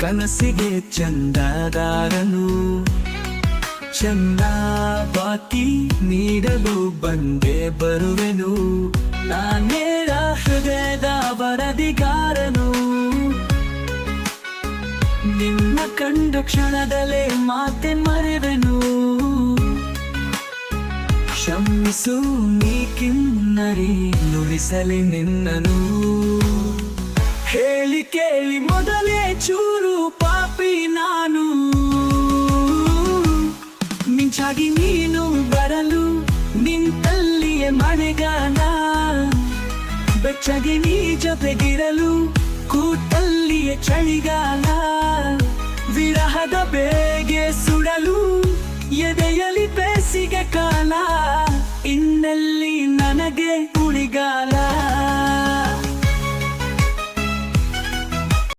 ಕನಸಿಗೆ ಚಂದದಾರನು ಚಂದ ಬಾಕಿ ನೀಡಲು ಬಂದೇ ಬರುವೆನು ನಾನೇರ ಹೃದಯದ ವರದಿಗಾರನು ನಿನ್ನ ಕಂಡ ಕ್ಷಣದಲ್ಲೇ ಮಾತೆ ಮರೆವೆನು ಕ್ಷಮಿಸು ನೀ ಕಿನ್ನರಿ ನುಡಿಸಲಿ ನಿನ್ನನು ಹೇಳಿ ಕೇಳಿ ಮೊದಲೇ ಚೂರು ಪಾಪಿ ನಾನು ಮಿಂಚಾಗಿ ನೀನು ಬರಲು ನಿಂತಲ್ಲಿಯೇ ಮಳೆಗಾಲ ಬೆಚ್ಚಗೆ ನೀ ಜೊತೆಗಿರಲು ಕೂತಲ್ಲಿಯೇ ಚಳಿಗಾಲ ವಿರಹದ ಬೇಗೆ ಸುಡಲು ಎದೆಯಲಿ ಬೇಸಿಗೆ ಕಾಲ ಇನ್ನೆಲ್ಲಿ ನನಗೆ ಉಳಿಗಾಲ